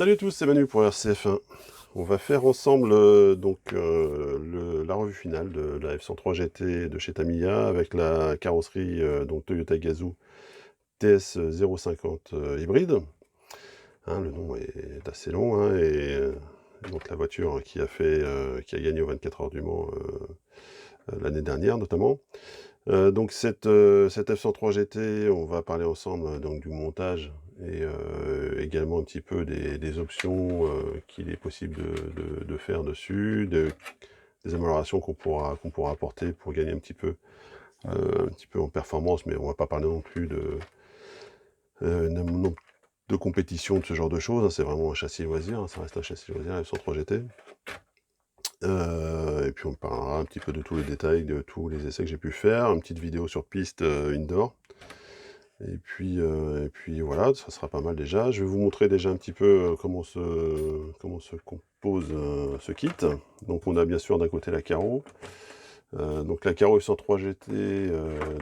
Salut à tous, c'est Manu pour RCF1. On va faire ensemble la revue finale de la F103 GT de chez Tamiya avec la carrosserie donc Toyota Gazoo TS050 hybride. Hein, le nom est assez long hein, donc la voiture qui a gagné aux 24 heures du Mans l'année dernière notamment. Donc cette F103 GT, on va parler ensemble donc du montage et également un petit peu des options qu'il est possible de faire dessus, des améliorations qu'on pourra apporter pour gagner un petit peu en performance, mais on va pas parler non plus de compétition, de ce genre de choses, hein. C'est vraiment un châssis loisir, hein, ça reste un châssis loisir F103 GT. Et puis on parlera un petit peu de tous les détails, de tous les essais que j'ai pu faire, une petite vidéo sur piste indoor. Et puis voilà, ça sera pas mal déjà. Je vais vous montrer déjà un petit peu comment se compose ce kit. Donc on a bien sûr d'un côté la carreau. Donc la carreau F103 GT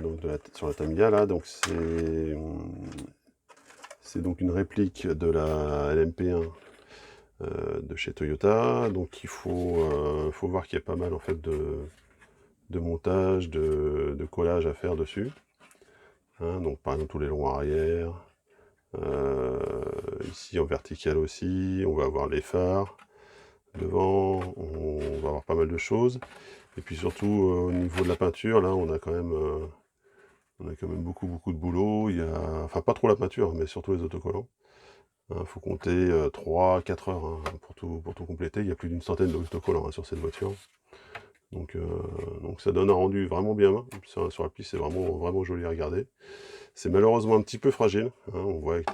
donc sur la Tamiya là, donc c'est donc une réplique de la LMP1 de chez Toyota. Donc faut voir qu'il y a pas mal en fait de montage, de collage à faire dessus. Hein, donc par exemple tous les longs arrière. Ici en vertical aussi, on va avoir les phares. Devant, on va avoir pas mal de choses. Et puis surtout au niveau de la peinture, là on a quand même beaucoup de boulot. Enfin pas trop la peinture, mais surtout les autocollants. Il faut compter 3-4 heures hein, pour tout compléter. Il y a plus d'une centaine d'autocollants hein, sur cette voiture. Donc ça donne un rendu vraiment bien main. Sur la piste, c'est vraiment joli à regarder. C'est malheureusement un petit peu fragile. Hein, on voit avec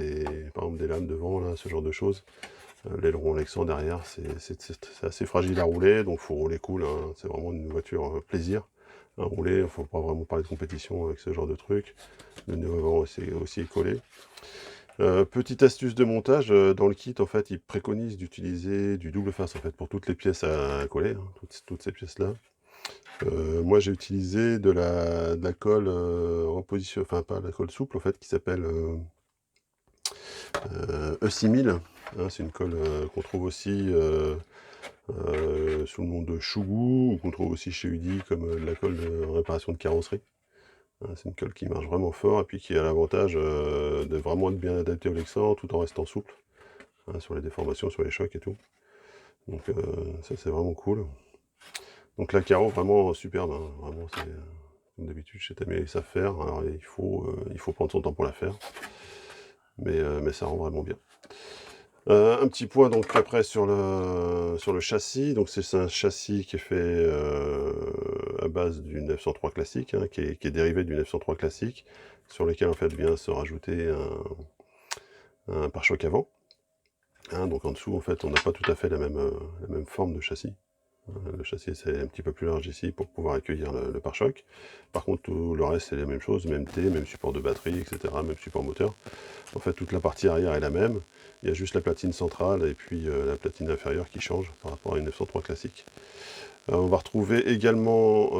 par exemple des lames devant, là, ce genre de choses. L'aileron Lexan derrière, c'est assez fragile à rouler, donc faut rouler cool. Hein. C'est vraiment une voiture plaisir à rouler. Il ne faut pas vraiment parler de compétition avec ce genre de truc. Le nez avant aussi est collé. Petite astuce de montage, dans le kit, en fait, il préconise d'utiliser du double face en fait, pour toutes les pièces à coller, hein, toutes ces pièces-là. Moi, j'ai utilisé de la colle reposition, enfin pas la colle souple, en fait, qui s'appelle E6000. Hein, c'est une colle qu'on trouve aussi sous le nom de Chougou, ou qu'on trouve aussi chez Udi comme de la colle de réparation de carrosserie. Hein, c'est une colle qui marche vraiment fort et puis qui a l'avantage de vraiment être bien adaptée au Lexan tout en restant souple hein, sur les déformations, sur les chocs et tout. Donc ça c'est vraiment cool. Donc la carreau vraiment superbe, hein, vraiment c'est comme d'habitude chez Tamiya ils savent faire. Alors il faut prendre son temps pour la faire, mais ça rend vraiment bien. Un petit point donc après sur le châssis, donc c'est un châssis qui est fait à base du 903 classique, hein, qui est dérivé du 903 classique, sur lequel en fait vient se rajouter un pare-choc avant. Hein, donc en dessous en fait on n'a pas tout à fait la même forme de châssis. Le châssis c'est un petit peu plus large ici pour pouvoir accueillir le pare-choc. Par contre tout le reste c'est la même chose, même T, même support de batterie, etc., même support moteur. En fait toute la partie arrière est la même, il y a juste la platine centrale et puis la platine inférieure qui change par rapport à une 903 classique. On va retrouver également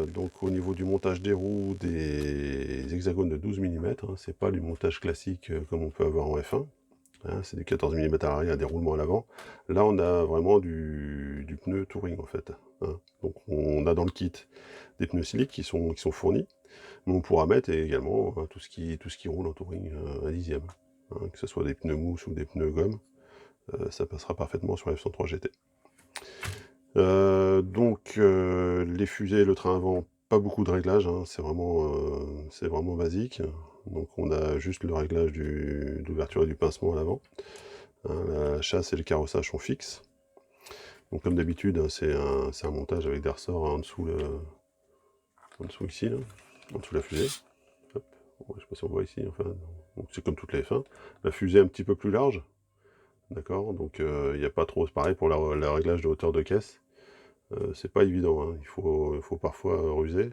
donc au niveau du montage des roues des hexagones de 12 mm, hein, c'est pas du montage classique comme on peut avoir en F1. Hein, c'est du 14 mm à l'arrière, des roulements à l'avant. Là, on a vraiment du pneu touring, en fait. Hein. Donc, on a dans le kit des pneus slick qui sont fournis, mais on pourra mettre également hein, tout ce qui roule en touring à dixième. Hein, que ce soit des pneus mousse ou des pneus gomme, ça passera parfaitement sur la F103 GT. Donc, les fusées, le train avant, pas beaucoup de réglages, hein, c'est vraiment basique. Donc on a juste le réglage d'ouverture et du pincement à l'avant. Hein, la chasse et le carrossage sont fixes. Donc comme d'habitude, hein, c'est un montage avec des ressorts en dessous ici, là, en dessous de la fusée. Hop. Ouais, je sais pas si on voit ici, enfin, c'est comme toutes les F1. La fusée est un petit peu plus large, d'accord, donc il n'y a pas trop, c'est pareil pour le réglage de hauteur de caisse. C'est pas évident, hein. Il faut parfois ruser.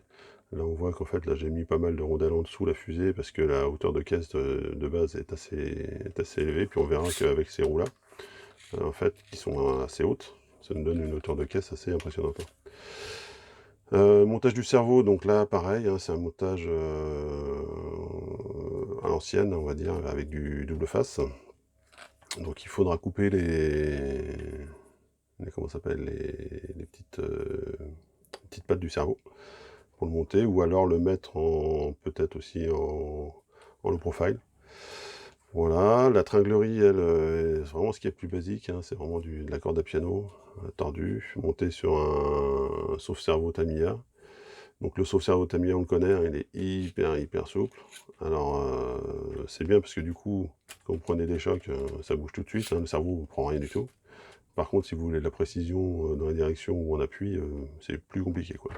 Là on voit qu'en fait là j'ai mis pas mal de rondelles en dessous la fusée parce que la hauteur de caisse de base est assez élevée, puis on verra qu'avec ces roues là, en fait, qui sont assez hautes, ça nous donne une hauteur de caisse assez impressionnante. Montage du cerveau, donc là pareil, hein, c'est un montage à l'ancienne, on va dire, avec du double face. Donc il faudra couper comment ça s'appelle, les petites pattes du cerveau pour le monter, ou alors le mettre en peut-être aussi en low profile. Voilà, la tringlerie, elle, c'est vraiment ce qui est plus basique, hein, c'est vraiment de la corde à piano, tordue, montée sur un sauve-cerveau Tamiya. Donc le sauve-cerveau Tamiya, on le connaît, hein, il est hyper souple. Alors, c'est bien parce que du coup, quand vous prenez des chocs, ça bouge tout de suite, hein, le cerveau ne prend rien du tout. Par contre, si vous voulez de la précision dans la direction où on appuie, c'est plus compliqué, quoi.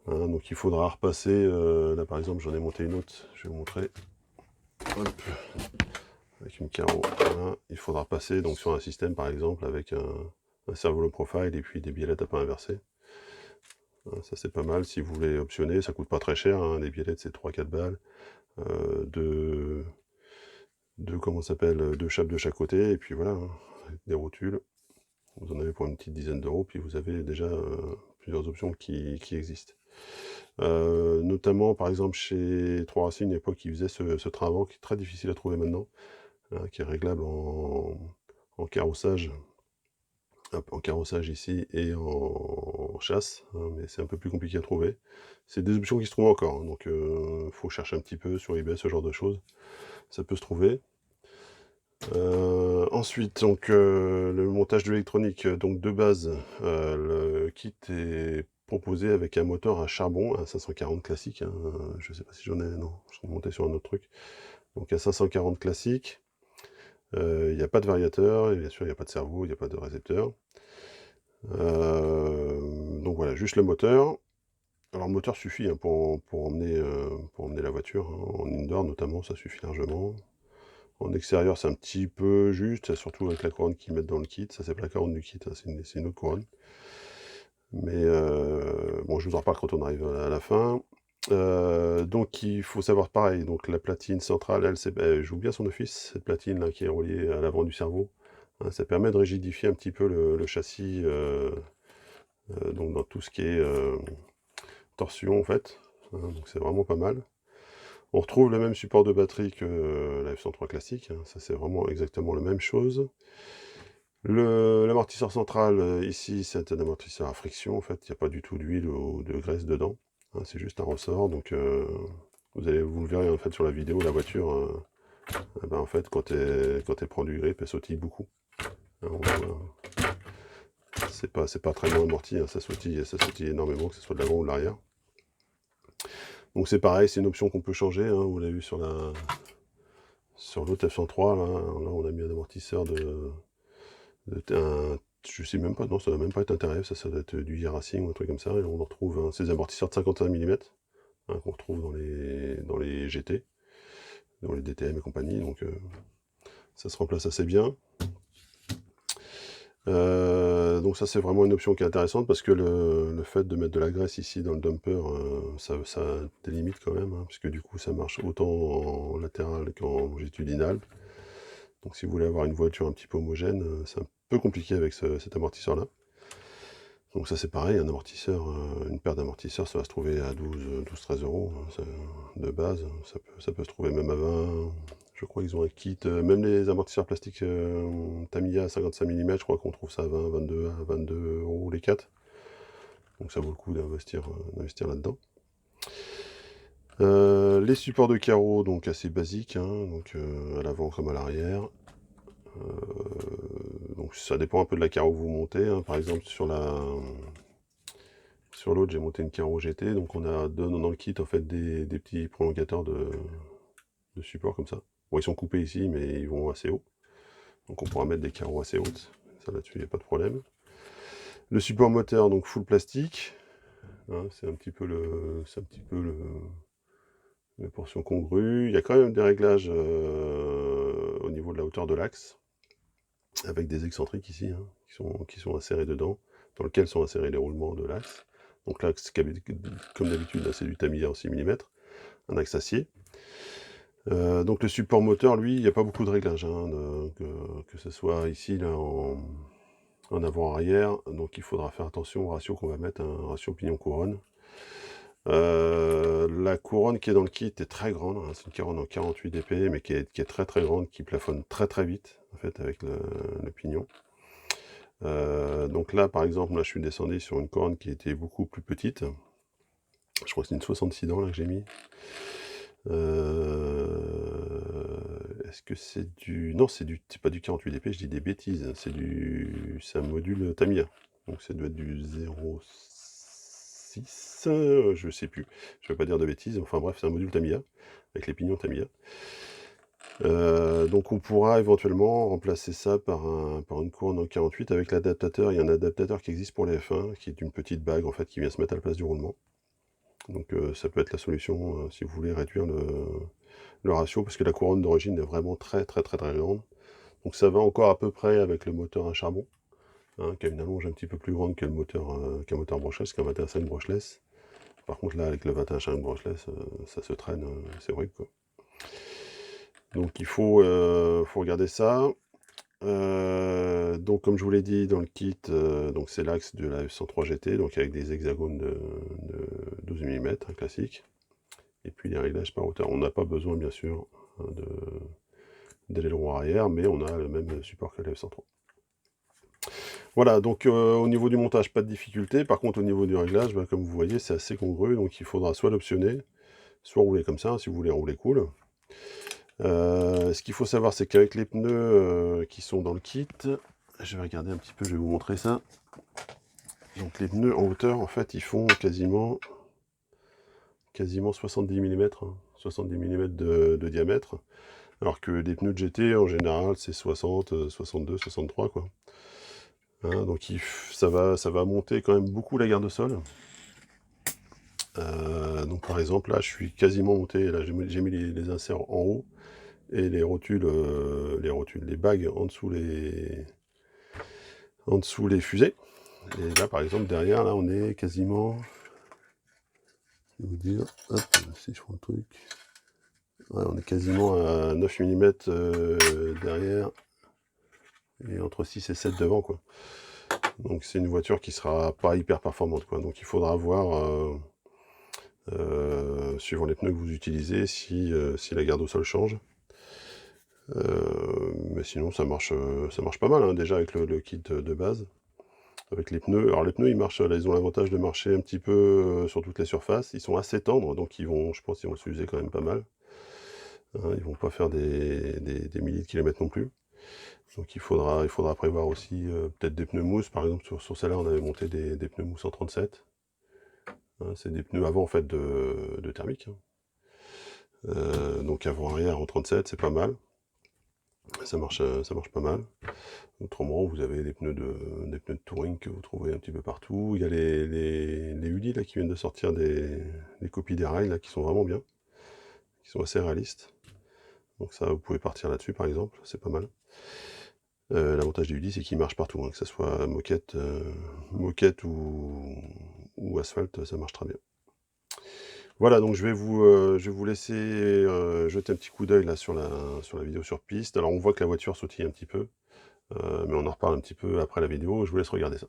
Hein, donc il faudra repasser, là par exemple j'en ai monté une autre, je vais vous montrer. Hop, avec une carreau, voilà. Il faudra passer donc sur un système par exemple avec un cerveau low profile et puis des biellettes à pas inversées. Ça c'est pas mal si vous voulez optionner, ça coûte pas très cher, hein, les biellettes c'est 3-4 balles, deux comment ça s'appelle, deux chapes de chaque côté, et puis voilà, hein, des rotules. Vous en avez pour une petite dizaine d'euros, puis vous avez déjà plusieurs options qui existent. Notamment, par exemple, chez Trois Racines, à l'époque, ils faisaient ce train avant qui est très difficile à trouver maintenant, hein, qui est réglable en carrossage, en carrossage ici et en chasse, hein, mais c'est un peu plus compliqué à trouver. C'est des options qui se trouvent encore, hein, donc faut chercher un petit peu sur eBay, ce genre de choses. Ça peut se trouver. Ensuite, donc le montage de l'électronique, donc de base, le kit est proposé avec un moteur à charbon, un 540 classique, hein, je sais pas si j'en ai, non, je suis monté sur un autre truc. Donc un 540 classique, il n'y a pas de variateur, et bien sûr il n'y a pas de cerveau, il n'y a pas de récepteur. Donc voilà, juste le moteur. Alors le moteur suffit hein, pour emmener la voiture, hein, en indoor notamment, ça suffit largement. En extérieur, c'est un petit peu juste, surtout avec la couronne qu'ils mettent dans le kit. Ça, c'est pas la couronne du kit, hein, c'est une autre couronne. Mais bon, je vous en reparle quand on arrive à la fin. Donc, il faut savoir pareil. Donc, la platine centrale, elle joue bien son office. Cette platine là qui est reliée à l'avant du cerveau, hein, ça permet de rigidifier un petit peu le châssis, donc dans tout ce qui est torsion en fait. Hein, donc, c'est vraiment pas mal. On retrouve le même support de batterie que la F103 classique, hein, ça c'est vraiment exactement la même chose. L'amortisseur central, ici, c'est un amortisseur à friction, en fait, il n'y a pas du tout d'huile ou de graisse dedans, hein, c'est juste un ressort, donc vous le verrez en fait sur la vidéo, la voiture, eh ben, en fait, quand elle prend du grip, elle sautille beaucoup. Hein, c'est pas très bien amorti, hein, ça sautille énormément, que ce soit de l'avant ou de l'arrière. Donc c'est pareil, c'est une option qu'on peut changer, hein, vous l'avez vu sur l'autre F103, là, on a mis un amortisseur je sais même pas, non, ça doit même pas être un Terrev, ça doit être du Racing ou un truc comme ça, et on en retrouve ces amortisseurs de 55 mm, hein, qu'on retrouve dans les GT, dans les DTM et compagnie, donc ça se remplace assez bien. Donc ça c'est vraiment une option qui est intéressante parce que le fait de mettre de la graisse ici dans le dumper, ça délimite quand même, hein, puisque du coup ça marche autant en latéral qu'en longitudinal. Donc si vous voulez avoir une voiture un petit peu homogène, c'est un peu compliqué avec cet amortisseur là. Donc ça c'est pareil, un amortisseur, une paire d'amortisseurs, ça va se trouver à 12-13 euros, hein, de base, ça peut se trouver même à 20. Je crois qu'ils ont un kit, même les amortisseurs plastiques Tamiya 55 mm, je crois qu'on trouve ça à 20, 22, à 22 euros les 4. Donc ça vaut le coup d'investir là-dedans. Les supports de carreaux, donc assez basiques, hein, donc à l'avant comme à l'arrière. Donc ça dépend un peu de la carreau que vous montez, hein. Par exemple sur l'autre j'ai monté une carreau GT, donc on a dans le kit en fait des petits prolongateurs de support comme ça. Bon, ils sont coupés ici mais ils vont assez haut, donc on pourra mettre des carreaux assez hautes, ça là-dessus il n'y a pas de problème. Le support moteur, donc full plastique, hein, c'est un petit peu la portion congrue. Il y a quand même des réglages au niveau de la hauteur de l'axe, avec des excentriques ici, hein, qui sont insérés dedans, dans lesquels sont insérés les roulements de l'axe. Donc l'axe, comme d'habitude, c'est du Tamiya en 6 mm, un axe acier. Donc le support moteur, lui, il n'y a pas beaucoup de réglages, hein, que ce soit ici, là, en avant-arrière, donc il faudra faire attention au ratio qu'on va mettre, un ratio pignon-couronne. La couronne qui est dans le kit est très grande, hein, c'est une couronne en 48 dp, mais qui est très très grande, qui plafonne très très vite, en fait, avec le pignon. Donc là, par exemple, là, je suis descendu sur une couronne qui était beaucoup plus petite. Je crois que c'est une 66 dents, là, que j'ai mis. Est-ce que c'est du... Non, c'est pas du 48 dp, je dis des bêtises. C'est un module Tamiya. Donc ça doit être du 0,6, je sais plus. Je vais pas dire de bêtises. Enfin bref, c'est un module Tamiya, avec les pignons Tamiya. Donc on pourra éventuellement remplacer ça par une couronne en 48 avec l'adaptateur. Il y a un adaptateur qui existe pour les F1, qui est une petite bague en fait qui vient se mettre à la place du roulement. Donc ça peut être la solution si vous voulez réduire le ratio, parce que la couronne d'origine est vraiment très très très très grande. Donc ça va encore à peu près avec le moteur à charbon, hein, qui a une allonge un petit peu plus grande qu'un moteur brushless, qu'un 21.5 brushless. Par contre là avec le 21.5 brushless, ça se traîne, c'est horrible quoi. Donc il faut regarder ça. Donc comme je vous l'ai dit dans le kit, donc c'est l'axe de la F103 GT, donc avec des hexagones de 12 mm, classique. Et puis les réglages par hauteur. On n'a pas besoin bien sûr de l'aileron arrière, mais on a le même support que la F103. Voilà, donc au niveau du montage, pas de difficulté. Par contre au niveau du réglage, bah, comme vous voyez, c'est assez congru, donc il faudra soit l'optionner, soit rouler comme ça, si vous voulez rouler cool. Ce qu'il faut savoir, c'est qu'avec les pneus qui sont dans le kit, je vais regarder un petit peu, je vais vous montrer ça. Donc les pneus en hauteur, en fait, ils font quasiment 70 mm, 70 mm de diamètre, alors que les pneus de GT, en général, c'est 60, 62, 63, quoi. Hein, donc ça va monter quand même beaucoup la garde de sol. Donc par exemple, là, je suis quasiment monté, là, j'ai mis les inserts en haut, et les rotules, les bagues en dessous les fusées. Et là, par exemple, derrière, là, on est quasiment... Je vais vous dire, hop, si je prends le truc... Ouais, on est quasiment à 9 mm derrière, et entre 6 et 7 devant, quoi. Donc c'est une voiture qui sera pas hyper performante, quoi. Donc il faudra voir, suivant les pneus que vous utilisez, si la garde au sol change. Mais sinon ça marche pas mal, hein, déjà avec le kit de base. Avec les pneus, alors les pneus ils marchent, là, ils ont l'avantage de marcher un petit peu sur toutes les surfaces, ils sont assez tendres, donc je pense qu'ils vont s'user quand même pas mal. Hein, ils vont pas faire des milliers de kilomètres non plus. Donc il faudra prévoir aussi peut-être des pneus mousse. Par exemple sur celle-là on avait monté des pneus mousse en 37. Hein, c'est des pneus avant en fait de thermique. Hein. Donc avant-arrière en 37, c'est pas mal. Ça marche pas mal. Autrement, vous avez des pneus de touring que vous trouvez un petit peu partout. Il y a les Uli là, qui viennent de sortir des copies des rails là, qui sont vraiment bien, qui sont assez réalistes. Donc ça, vous pouvez partir là-dessus par exemple, c'est pas mal. L'avantage des Uli, c'est qu'ils marchent partout, hein, que ce soit moquette ou asphalte, ça marche très bien. Voilà, donc je vais vous laisser jeter un petit coup d'œil là sur la vidéo sur piste. Alors on voit que la voiture sautille un petit peu, mais on en reparle un petit peu après la vidéo. Je vous laisse regarder ça.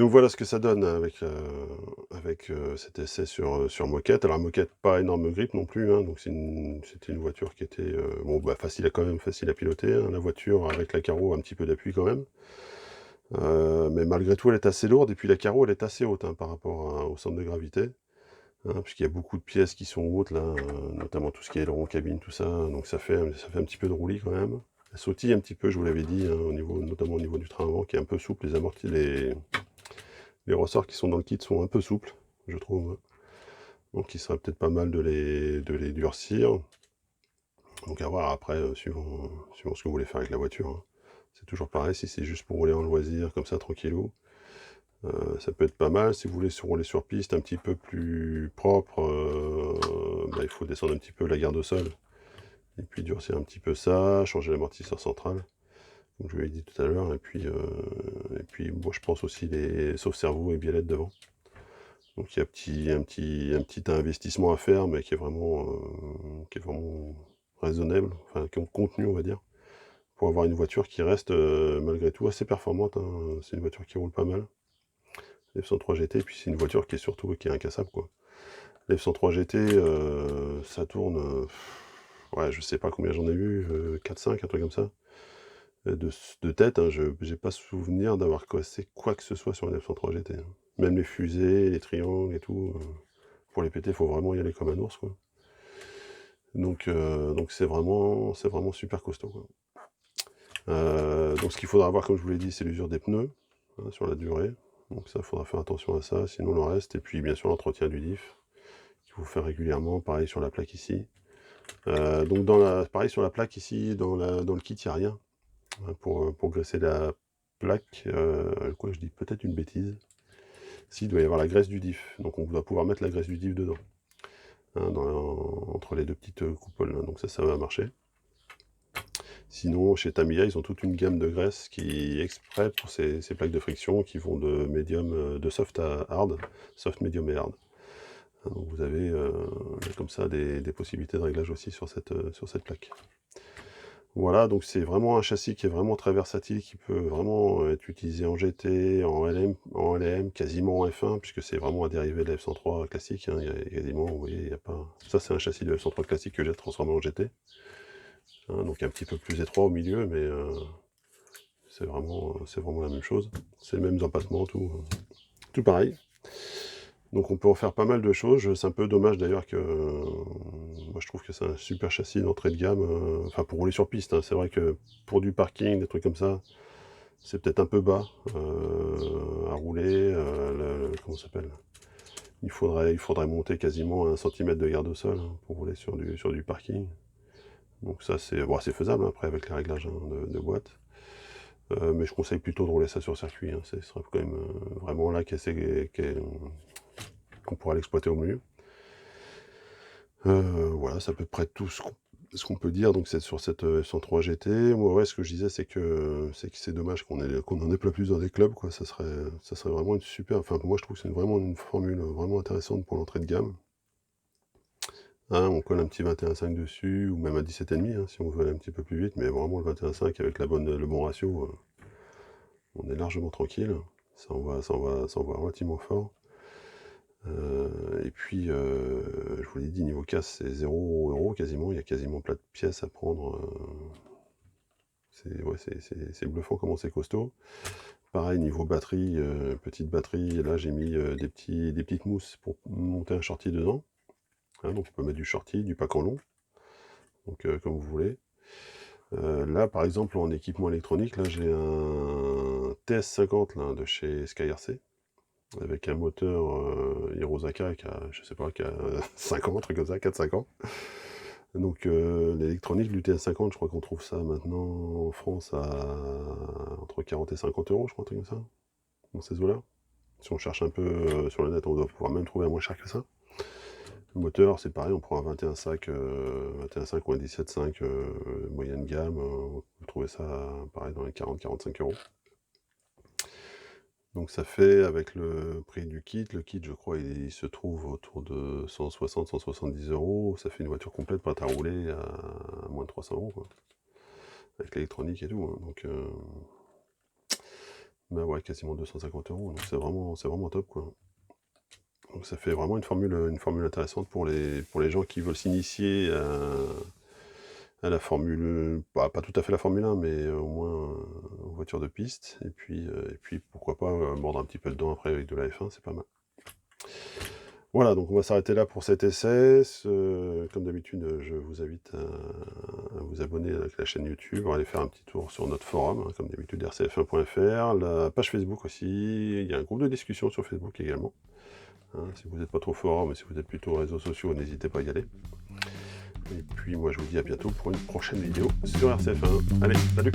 Donc voilà ce que ça donne avec cet essai sur moquette. Alors moquette, pas énorme grip non plus, hein, donc c'était une voiture qui était, bon, bah, facile à piloter, hein, la voiture avec la carreau, un petit peu d'appui quand même. Mais malgré tout, elle est assez lourde et puis la carreau, elle est assez haute, hein, par rapport au centre de gravité, hein, puisqu'il y a beaucoup de pièces qui sont hautes là, notamment tout ce qui est aileron, cabine, tout ça, donc ça fait un petit peu de roulis quand même. Elle sautille un petit peu, je vous l'avais dit, hein, notamment au niveau du train avant, qui est un peu souple, les amortis, les ressorts qui sont dans le kit sont un peu souples, je trouve. Donc il serait peut-être pas mal de les durcir. Donc à voir après, suivant ce que vous voulez faire avec la voiture, hein. C'est toujours pareil, si c'est juste pour rouler en loisir, comme ça, tranquillou, ça peut être pas mal. Si vous voulez rouler sur piste un petit peu plus propre, bah, il faut descendre un petit peu la garde au sol. Et puis durcir un petit peu ça, changer l'amortisseur central, comme je vous l'ai dit tout à l'heure. Et puis moi je pense aussi les sauve-cerveau et biellettes devant. Donc il y a un petit investissement à faire, mais qui est vraiment raisonnable, enfin contenu on va dire, pour avoir une voiture qui reste malgré tout assez performante, hein. C'est une voiture qui roule pas mal, l'F103 GT, et puis c'est une voiture qui est incassable quoi. L'F103 GT, ça tourne, ouais je sais pas combien j'en ai vu, 4-5, un truc comme ça. De tête, hein, j'ai pas souvenir d'avoir cassé quoi que ce soit sur une F103 GT, hein. Même les fusées, les triangles et tout, pour les péter, il faut vraiment y aller comme un ours, quoi. Donc c'est vraiment super costaud, quoi. Donc ce qu'il faudra avoir, comme je vous l'ai dit, c'est l'usure des pneus, hein, sur la durée. Donc ça, il faudra faire attention à ça, sinon le reste. Et puis bien sûr l'entretien du diff, qu'il faut faire régulièrement, pareil sur la plaque ici. Donc pareil sur la plaque ici, dans le kit, il n'y a rien, hein, pour graisser la plaque. Quoi, je dis peut-être une bêtise. Si, il doit y avoir la graisse du diff. Donc on va pouvoir mettre la graisse du diff dedans, hein, entre les deux petites coupoles, là. Donc ça va marcher. Sinon, chez Tamiya, ils ont toute une gamme de graisses qui exprès pour ces plaques de friction qui vont de médium, de soft à hard, soft, médium et hard. Hein, donc vous avez comme ça des possibilités de réglage aussi sur cette plaque. Voilà, donc c'est vraiment un châssis qui est vraiment très versatile, qui peut vraiment être utilisé en GT, en LM, quasiment en F1, puisque c'est vraiment un dérivé de la F103 classique, hein. Il y a quasiment, vous voyez, il y a pas... Ça, c'est un châssis de F103 classique que j'ai transformé en GT. Hein, donc un petit peu plus étroit au milieu, mais c'est vraiment la même chose. C'est les mêmes empattements, tout pareil. Donc on peut en faire pas mal de choses. C'est un peu dommage d'ailleurs que... moi je trouve que c'est un super châssis d'entrée de gamme, enfin pour rouler sur piste, hein. C'est vrai que pour du parking, des trucs comme ça, c'est peut-être un peu bas à rouler. Comment ça s'appelle? Il faudrait monter quasiment 1 cm de garde au sol, hein, pour rouler sur du parking. Donc ça c'est faisable, hein, après avec les réglages, hein, de boîte. Mais je conseille plutôt de rouler ça sur circuit, hein. Ce serait quand même vraiment là qu'on pourra l'exploiter au mieux. Voilà, c'est à peu près tout ce qu'on peut dire, donc c'est sur cette F103 GT. Moi, ouais, ce que je disais, c'est dommage qu'on en ait pas plus dans des clubs, quoi. Ça serait vraiment une super... Enfin, moi, je trouve que c'est vraiment une formule vraiment intéressante pour l'entrée de gamme. Hein, on colle un petit 21,5 dessus, ou même un 17,5, hein, si on veut aller un petit peu plus vite, mais vraiment le 21,5 avec le bon ratio, on est largement tranquille. Ça envoie relativement fort. Et puis, je vous l'ai dit, niveau casse, c'est 0 € quasiment. Il y a quasiment plein de pièces à prendre. C'est bluffant comment c'est costaud. Pareil, niveau batterie, petite batterie, là j'ai mis des petites mousses pour monter un shorty dedans. Hein, donc on peut mettre du shorty, du pack en long, donc comme vous voulez. Là par exemple en équipement électronique, là j'ai un TS50 là, de chez SkyRC, avec un moteur Hirosaka qui a, je sais pas, qui a 5 ans, un truc comme ça, 4-5 ans. Donc l'électronique, du TS50, je crois qu'on trouve ça maintenant en France à entre 40 et 50 €, je crois, un truc comme ça, dans ces eaux-là. Si on cherche un peu sur le net, on doit pouvoir même trouver à moins cher que ça. Le moteur, c'est pareil, on prend un 21,5 ou un 17,5 moyenne gamme, on peut trouver ça pareil dans les 40-45 €. Donc ça fait, avec le prix du kit, le kit je crois il se trouve autour de 160-170 €, ça fait une voiture complète prête à rouler à moins de 300 €, quoi. Avec l'électronique et tout, hein, Bah ouais, quasiment 250 €, donc c'est vraiment top, quoi. Donc ça fait vraiment une formule intéressante pour les gens qui veulent s'initier à la Formule, bah, pas tout à fait la Formule 1, mais au moins, aux voitures de piste et puis pourquoi pas, mordre un petit peu dedans après avec de la F1, c'est pas mal. Voilà, donc on va s'arrêter là pour cet essai. Comme d'habitude, je vous invite à vous abonner à la chaîne YouTube, aller faire un petit tour sur notre forum, hein, comme d'habitude, rcf1.fr, la page Facebook aussi. Il y a un groupe de discussion sur Facebook également. Hein, si vous n'êtes pas trop forum, mais si vous êtes plutôt réseaux sociaux, n'hésitez pas à y aller. Et puis moi, je vous dis à bientôt pour une prochaine vidéo sur RCF1. Allez, salut!